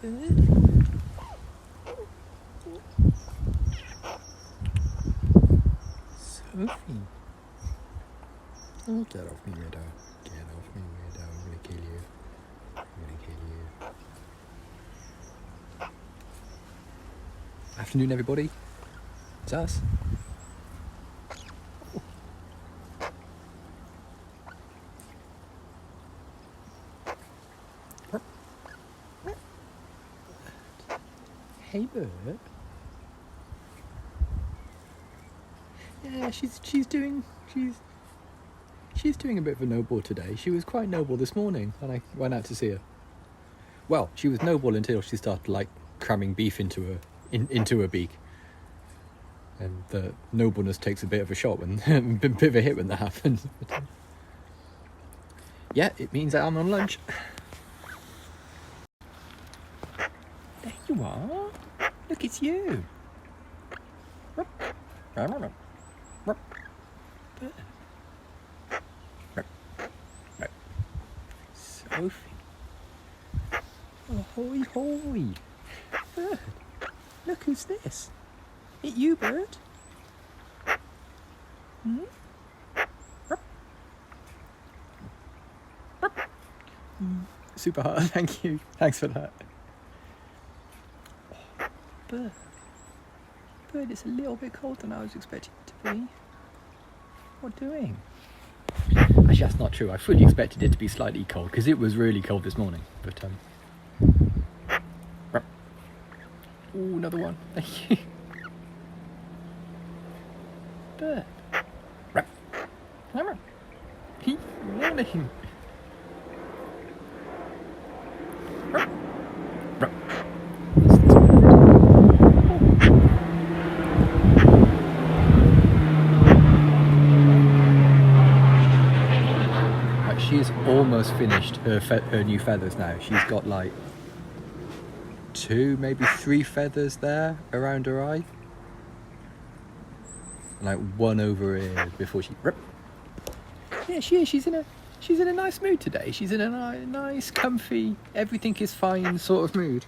bird. Sophie. Oh, get off me, weirdo. Get off me, weirdo. I'm gonna kill you. I'm gonna kill you. Afternoon, everybody. It's us. Hey, bird. Yeah, she's doing a bit of a noble today. She was quite noble this morning when I went out to see her. Well, she was noble until she started like cramming beef into her beak, and the nobleness takes a bit of a shot when a bit of a hit when that happens. Yeah, it means that I'm on lunch. There you are. Look, it's you. Sophie. Oh, hoy hoy. Bird. Look, who's this? It you, bird? Hmm? Super hard, thank you. Thanks for that. Oh, bird. Bird, it's a little bit colder than I was expecting it to be. What doing? Actually, that's not true. I fully expected it to be slightly cold because it was really cold this morning. But oh, another one. Thank you. Bird. Morning. She's almost finished her new feathers now. She's got like 2, maybe 3 feathers there around her eye. Like 1 over here before she... Yeah, she is. She's in a nice mood today. She's in a nice, comfy, everything is fine sort of mood.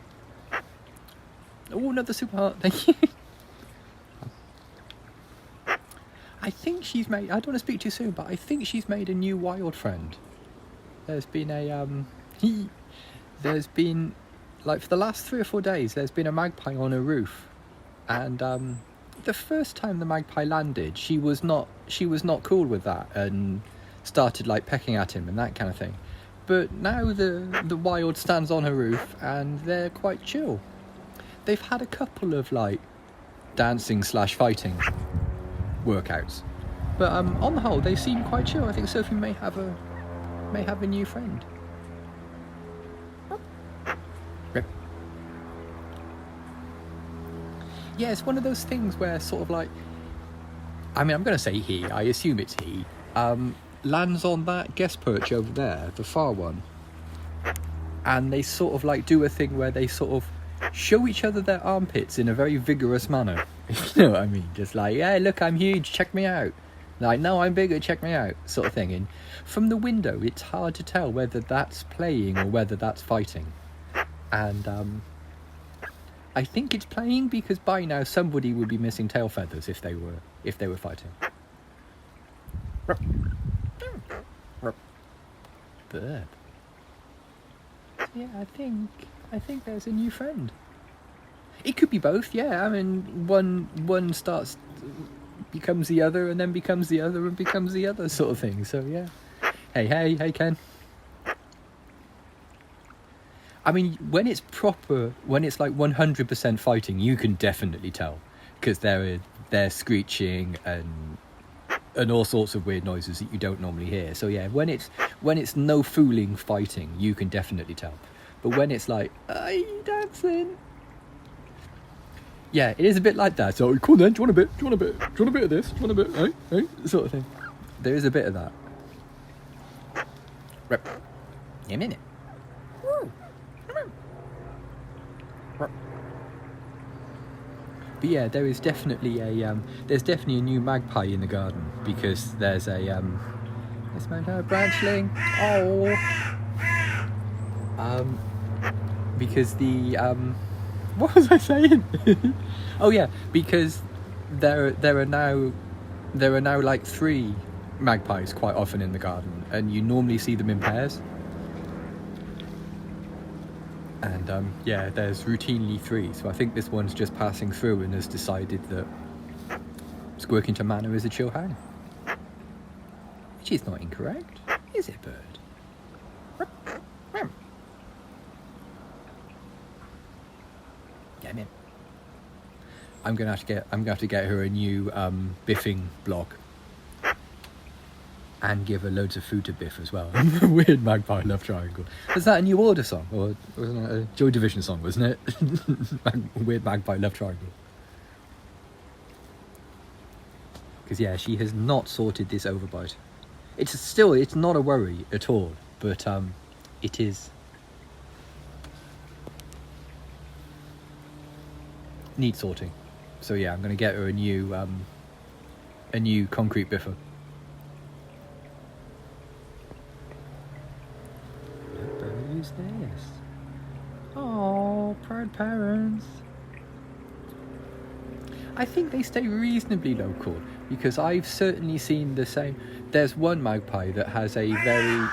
Oh, another super heart. Thank you. I think she's made... I don't want to speak too soon, but I think she's made a new wild friend. There's been there's been, like, for the last 3 or 4 days, there's been a magpie on her roof. And the first time the magpie landed, she was not cool with that and started like pecking at him and that kind of thing. But now the wild stands on her roof and they're quite chill. They've had a couple of like dancing / fighting workouts, but on the whole they seem quite chill. I think Sophie may have a new friend. Yeah, it's one of those things where sort of like, I mean, I'm going to say he, I assume it's he, lands on that guest perch over there, the far one, and they sort of like do a thing where they sort of show each other their armpits in a very vigorous manner, if you know what I mean. Just like, yeah, look, I'm huge, check me out. Like, no, I'm bigger, check me out, sort of thing. And from the window, it's hard to tell whether that's playing or whether that's fighting. And I think it's playing because by now somebody would be missing tail feathers if they were fighting. Bird. Yeah, I think there's a new friend. It could be both, yeah. I mean, one becomes the other and then becomes the other and becomes the other sort of thing. So yeah. Hey Ken. I mean, when it's like 100% fighting, you can definitely tell because they're screeching and all sorts of weird noises that you don't normally hear. So yeah, when it's no fooling fighting, you can definitely tell. But when it's like, are you dancing? Yeah, it is a bit like that. So cool then, do you want a bit? Do you want a bit of this? Do you want a bit? Hey? Sort of thing. There is a bit of that. Rep. In a minute. Woo. But yeah, there's definitely a new magpie in the garden because there's a branchling. Oh. because the what was I saying? Oh yeah, because there are now like 3 magpies quite often in the garden, and you normally see them in pairs. And yeah, there's routinely 3, so I think this one's just passing through and has decided that Squirkington Manor is a chill home. Which is not incorrect, is it, bird? Yeah, man. I'm gonna have to get her a new biffing block, and give her loads of food to biff as well. Weird magpie love triangle. Was that a New Order song, or wasn't that a Joy Division song? Wasn't it? Weird magpie love triangle. Because yeah, she has not sorted this overbite. It's not a worry at all, but it is. Needs sorting. So yeah, I'm going to get her a new concrete biffer. Who's this? Oh, proud parents. I think they stay reasonably local, because I've certainly seen the same. There's one magpie that has a very.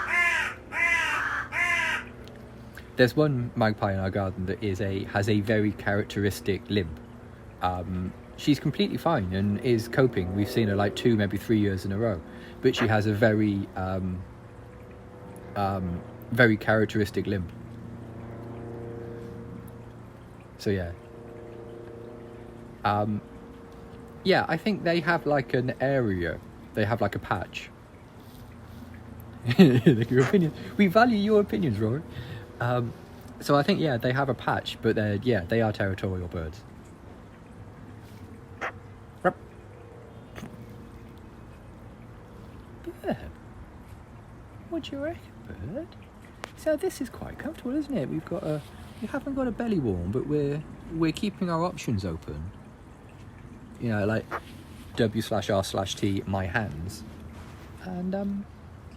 There's one magpie in our garden that has a very characteristic limp. She's completely fine and is coping. We've seen her like 2, maybe 3 years in a row, but she has a very very characteristic limp. So yeah. Yeah, I think they have like an area. They have like a patch. Your opinion. We value your opinions, Rory. So I think yeah, they have a patch, but they are territorial birds. Bird. What do you reckon, bird? So this is quite comfortable, isn't it? We haven't got a belly warm, but we're keeping our options open. You know, like w/r/t my hands, and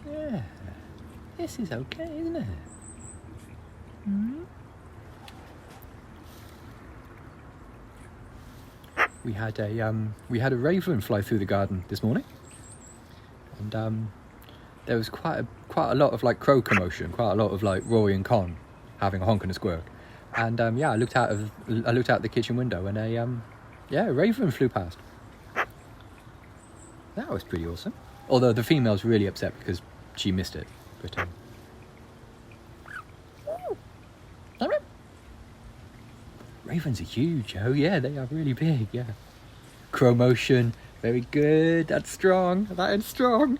yeah, this is okay, isn't it? Hmm? We had a raven fly through the garden this morning, and there was quite a lot of like crow commotion, quite a lot of like Rory and Con having a honk and a squirk, and yeah, I looked out the kitchen window, and a raven flew past. That was pretty awesome. Although the female's really upset because she missed it, but ravens are huge. Oh yeah, they are really big. Yeah. Crow motion, very good. That's strong. That is strong.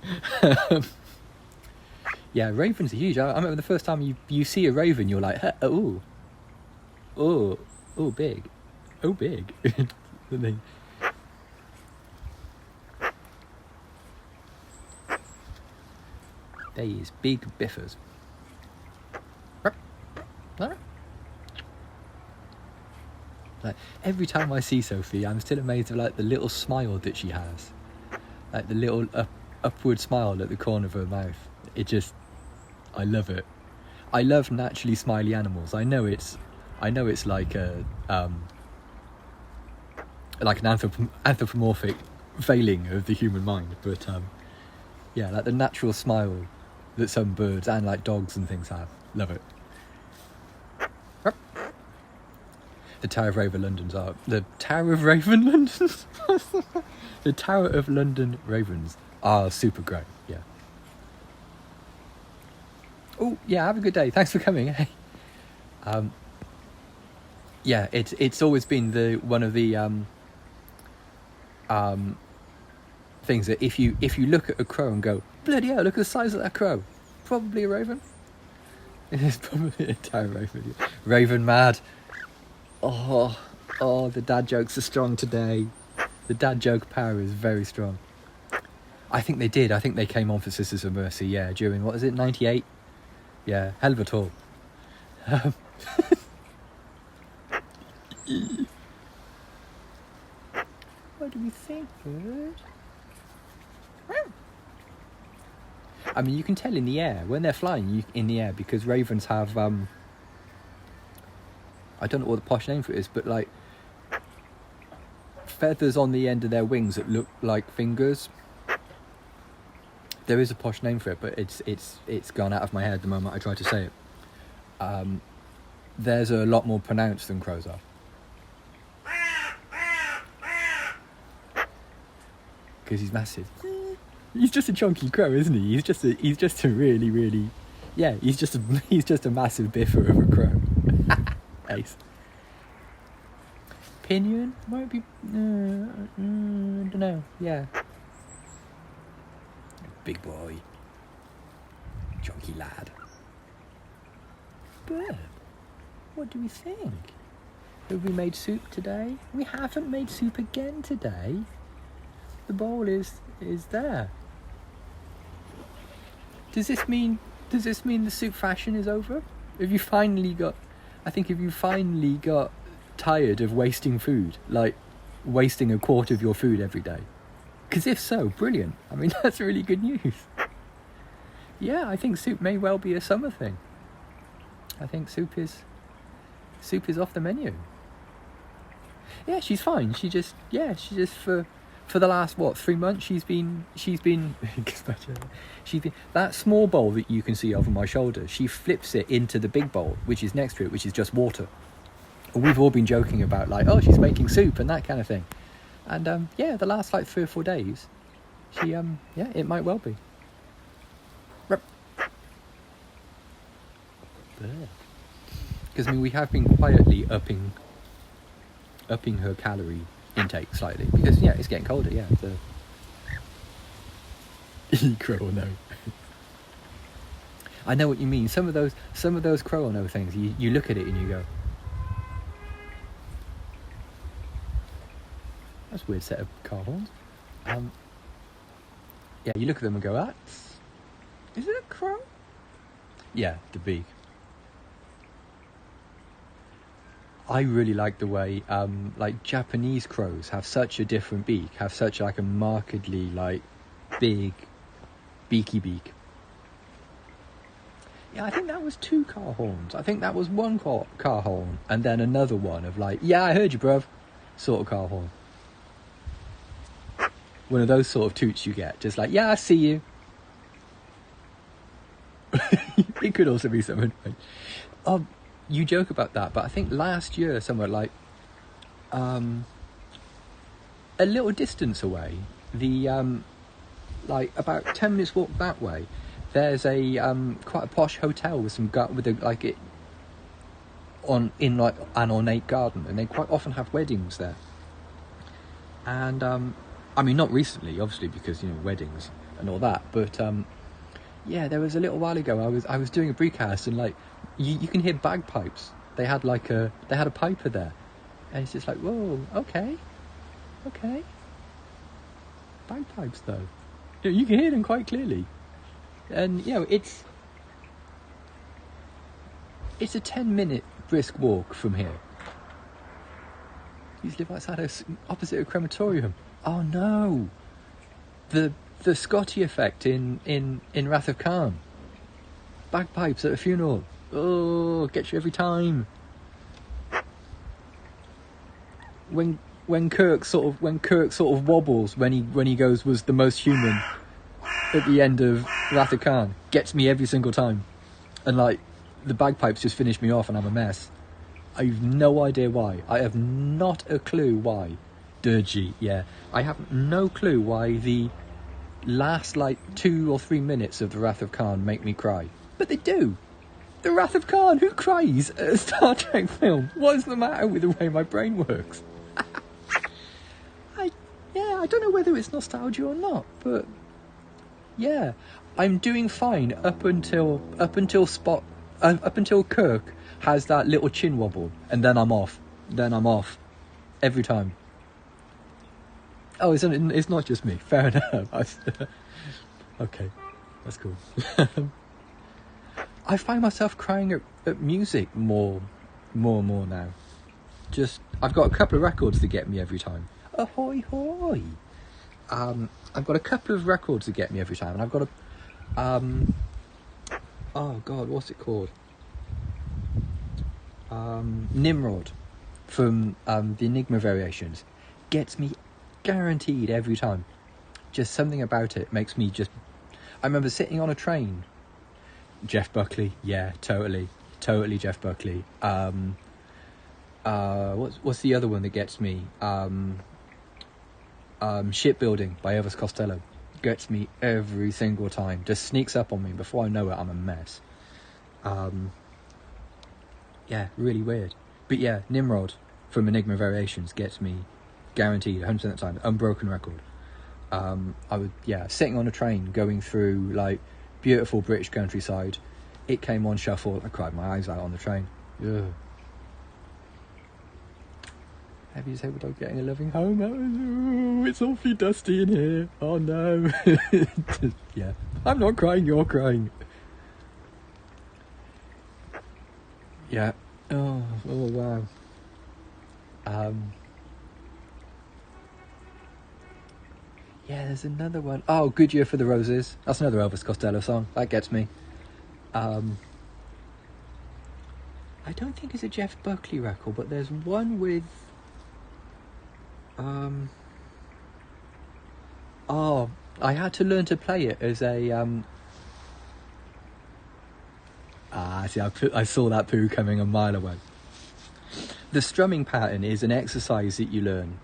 Yeah, ravens are huge. I remember the first time you see a raven, you're like, oh, big, oh big. They is big biffers. Like every time I see Sophie, I'm still amazed at like the little smile that she has, like the little upward smile at the corner of her mouth. I love it. I love naturally smiley animals. I know it's like an anthropomorphic failing of the human mind, but yeah, like the natural smile that some birds and like dogs and things have. Love it. The Tower of Raven Londons are the Tower of Raven Londons. The Tower of London Ravens are super great. Yeah. Oh yeah, have a good day. Thanks for coming. Hey. Yeah, it's always been one of the things that if you look at a crow and go, bloody hell, look at the size of that crow, probably a raven. It's probably a Tower of Raven. Raven mad. Oh, the dad jokes are strong today. The dad joke power is very strong. I think they did. I think they came on for Sisters of Mercy, yeah, during, what is it, 98? Yeah, hell of a tour. What do we think, bird? I mean, you can tell in the air, when they're flying in the air, because ravens have I don't know what the posh name for it is, but like feathers on the end of their wings that look like fingers. There is a posh name for it, but it's gone out of my head the moment I try to say it. There's a lot more pronounced than crows are. Because he's massive. He's just a chunky crow, isn't he? He's just a really, really, yeah. He's just a massive biffer of a crow. Ace. Pinion might be. I don't know. Yeah. Big boy. Chunky lad. But what do we think? Have we made soup today? We haven't made soup again today. The bowl is there. Does this mean the soup fashion is over? Have you finally got tired of wasting food, like wasting a quart of your food every day? Because if so, brilliant. I mean, that's really good news. Yeah, I think soup may well be a summer thing. I think soup is off the menu. Yeah, she's fine. She just for the last 3 months she's been that small bowl that you can see over my shoulder, she flips it into the big bowl which is next to it, which is just water. We've all been joking about like, oh, she's making soup and that kind of thing. And the last 3 or 4 days she it might well be. Because I mean, we have been quietly upping her calorie intake slightly, because it's getting colder. Crow or no. I know what you mean. Some of those crow or no things, you look at it and you go, that's a weird set of car horns. You look at them and go, is it a crow? Yeah, the beak. I really like the way Japanese crows have such a different beak, have such a markedly big beaky beak. Yeah, I think that was 2 car horns. I think that was 1 car horn and then another one of I heard you, bruv, sort of car horn. One of those sort of toots you get, just I see you. It could also be something. You joke about that, but I think last year, somewhere a little distance away, about 10 minutes walk that way, there's a quite a posh hotel with an ornate garden, and they quite often have weddings there. And I mean, not recently, obviously, because weddings and all that, but there was a little while ago. I was doing a bree cast, and you can hear bagpipes. They had a piper there, and it's just whoa, okay, bagpipes though. You can hear them quite clearly, and it's a 10-minute brisk walk from here. You live outside opposite a crematorium. Oh no, the Scotty effect in Wrath of Khan. Bagpipes at a funeral. Oh, gets you every time. When Kirk sort of wobbles when he goes, was the most human at the end of Wrath of Khan, gets me every single time. And the bagpipes just finish me off and I'm a mess. I've no idea why. I have not a clue why. Dirgy, yeah. I have no clue why the last 2 or 3 minutes of the Wrath of Khan make me cry. But they do. The Wrath of Khan, who cries at a Star Trek film? What is the matter with the way my brain works? I don't know whether it's nostalgia or not, but I'm doing fine up until Kirk has that little chin wobble, and then I'm off. Every time. Oh, it's not just me. Fair enough. Okay, that's cool. I find myself crying at music more now. I've got a couple of records that get me every time. Ahoy hoy! I've got a couple of records that get me every time, and I've got a oh god, what's it called? Nimrod from the Enigma variations gets me guaranteed every time. Just something about it makes me just... I remember sitting on a train. Jeff Buckley, yeah, totally Jeff Buckley. What's the other one that gets me? Shipbuilding by Elvis Costello gets me every single time. Just sneaks up on me before I know it. I'm a mess. Yeah, really weird. But yeah, Nimrod from Enigma Variations gets me guaranteed 100% of the time. Unbroken record. Sitting on a train going through like beautiful British countryside. It came on shuffle. I cried my eyes out on the train. Ugh. Have you disabled dog getting a loving home? Oh, it's awfully dusty in here. Oh no. Yeah, I'm not crying, you're crying. Yeah. Oh wow. Yeah, there's another one. Oh, Good Year for the Roses. That's another Elvis Costello song. That gets me. I don't think it's a Jeff Buckley record, but there's one with... I had to learn to play it as a... I saw that poo coming a mile away. The strumming pattern is an exercise that you learn.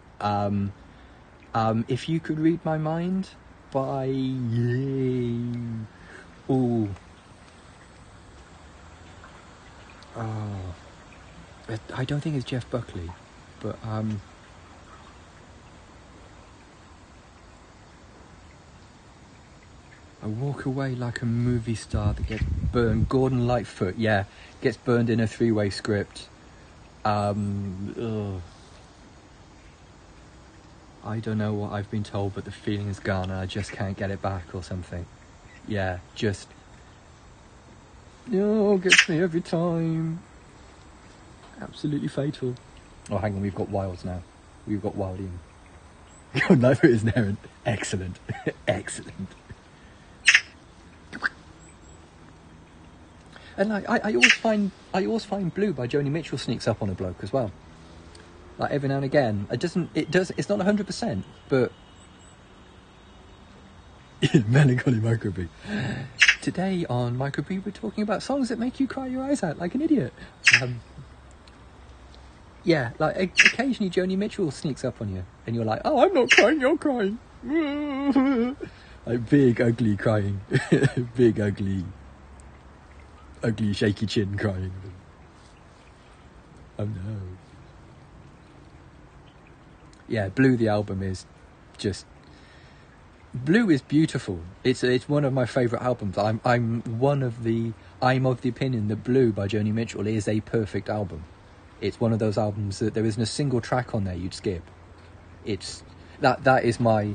If You Could Read My Mind by... Ooh. Oh. I don't think it's Jeff Buckley, but... I walk away like a movie star that gets burned. Gordon Lightfoot, yeah, gets burned in a three-way script. I don't know what I've been told, but the feeling is gone and I just can't get it back or something. Yeah, just... Oh, gets me every time. Absolutely fatal. Oh, hang on, we've got Wilds now. We've got Wild Ian. Gordon Lightfoot is there. Excellent. Excellent. And like, I always find Blue by Joni Mitchell sneaks up on a bloke as well. Like every now and again, it's not 100%, but melancholy microbreed. Today on Microbreed, we're talking about songs that make you cry your eyes out like an idiot. Yeah, like occasionally Joni Mitchell sneaks up on you, and you're like, "Oh, I'm not crying, you're crying." Like big ugly crying, big ugly shaky chin crying. Oh no. Yeah, Blue the album is just... Blue is beautiful. It's one of my favourite albums. I'm of the opinion that Blue by Joni Mitchell is a perfect album. It's one of those albums that there isn't a single track on there you'd skip. It's that is my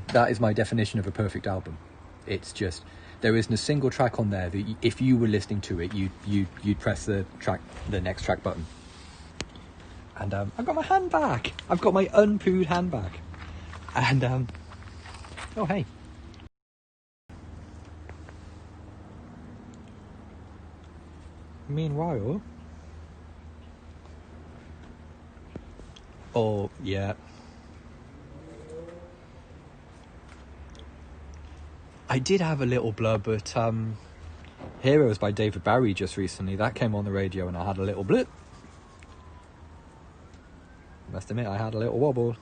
definition of a perfect album. It's just... There isn't a single track on there that if you were listening to it, you'd press the next track button. And I've got my hand back. I've got my unpooed hand back. And oh hey. Meanwhile, oh yeah. I did have a little blurb at Heroes by David Bowie just recently. That came on the radio and I had a little blip. Must admit, I had a little wobble.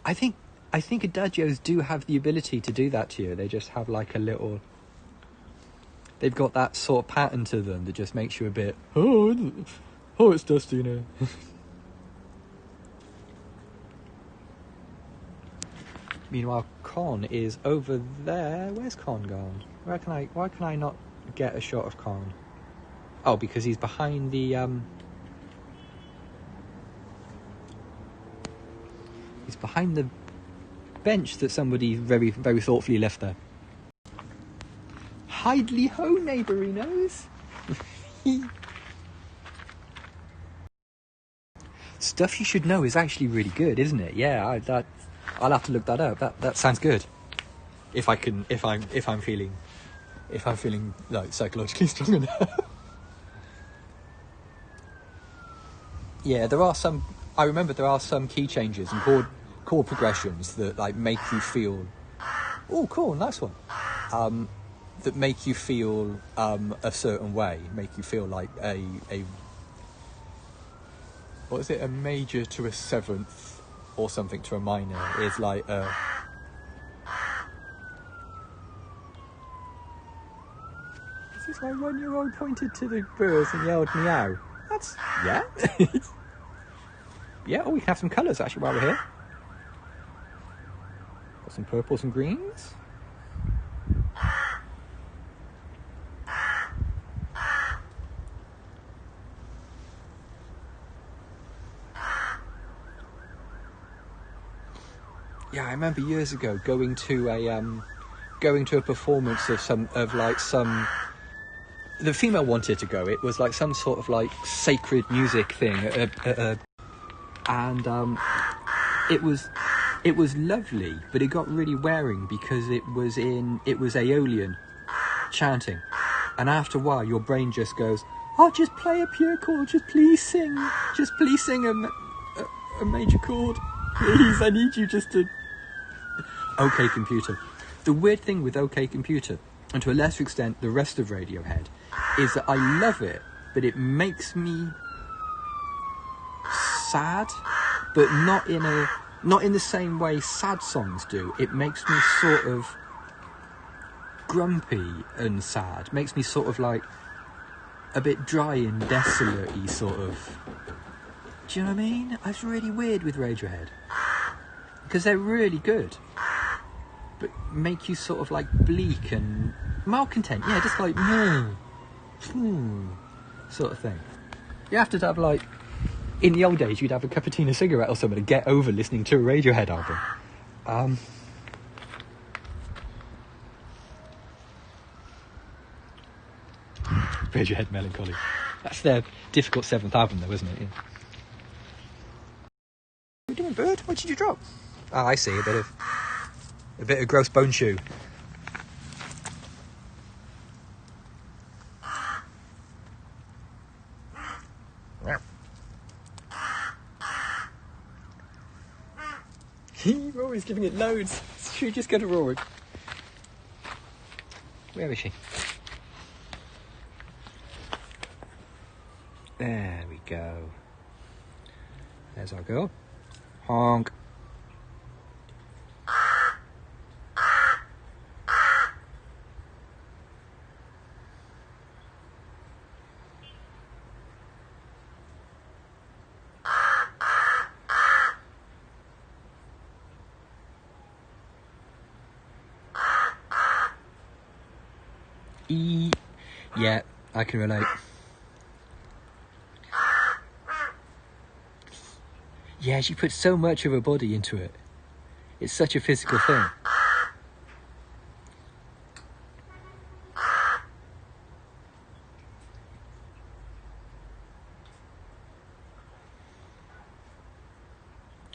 I think adagios do have the ability to do that to you. They just have like a little... They've got that sort of pattern to them that just makes you a bit... Oh, it's dusty now. Meanwhile, Con is over there. Where's Con gone? Why can I not get a shot of Con? Oh, because he's behind the he's behind the bench that somebody very, very thoughtfully left there. Hidely ho, neighbourinos. Stuff You Should Know is actually really good, isn't it? Yeah, I'll have to look that up. That sounds good. If I'm feeling if I'm feeling like psychologically strong enough. Yeah, I remember there are some key changes and chord progressions that like make you feel, oh cool, nice one, that make you feel a certain way, make you feel like a what is it, a major to a seventh or something to a minor is like a... Is this my 1-year-old pointed to the birds and yelled meow? That's... yeah. Yeah, oh, we can have some colours actually while we're here. Got some purples and greens. Yeah, I remember years ago going to a performance of some. The female wanted to go. It was like some sort of like sacred music thing, and it was lovely, but it got really wearing because it was Aeolian chanting, and after a while your brain just goes, oh, just play a pure chord, just please sing a major chord, please, I need you just to... OK Computer. The weird thing with OK Computer, and to a lesser extent the rest of Radiohead, is that I love it, but it makes me sad, but not in the same way sad songs do. It makes me sort of grumpy and sad. Makes me sort of like a bit dry and desolate-y sort of. Do you know what I mean? It's really weird with Radiohead, because they're really good, but make you sort of like bleak and malcontent. Yeah, just like sort of thing. You have to have like, in the old days, you'd have a cup of tea and a cigarette or something to get over listening to a Radiohead album. Radiohead Melancholy. That's their difficult 7th album though, isn't it? Yeah. What are you doing, bird? What did you drop? Oh, I see, a bit of gross bone chew. Rory's giving it loads. Should we just go to Rory? Where is she? There we go. There's our girl. Honk. Yeah, I can relate. Yeah, she puts so much of her body into it. It's such a physical thing. Are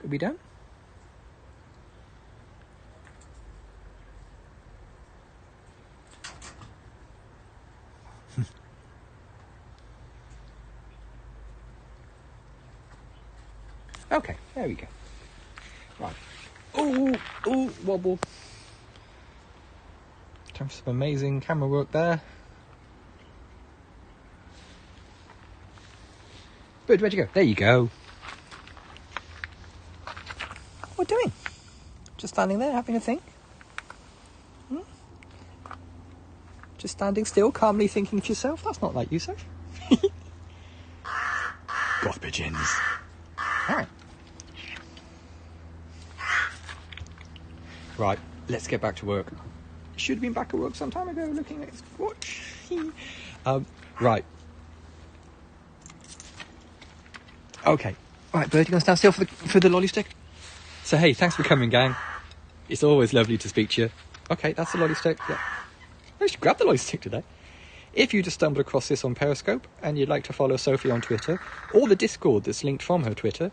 we done? Okay, there we go. Right. Ooh, wobble. Time for some amazing camera work there. Bird, where'd you go? There you go. What are you doing? Just standing there having a think? Just standing still, calmly thinking to yourself? That's not like you, sir. Goth pigeons. Alright. Right, let's get back to work. Should have been back at work some time ago looking at his watch. Right. Okay. Right, Bird, you going to stand still for the lolly stick? So, hey, thanks for coming, gang. It's always lovely to speak to you. Okay, that's the lolly stick. Yeah. I should grab the lolly stick today. If you just stumbled across this on Periscope and you'd like to follow Sophie on Twitter, or the Discord that's linked from her Twitter,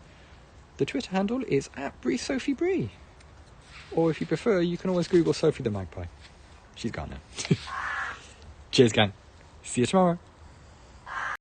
the Twitter handle is @BreeSophieBree. Or if you prefer, you can always Google Sophie the Magpie. She's gone now. Cheers, gang. See you tomorrow.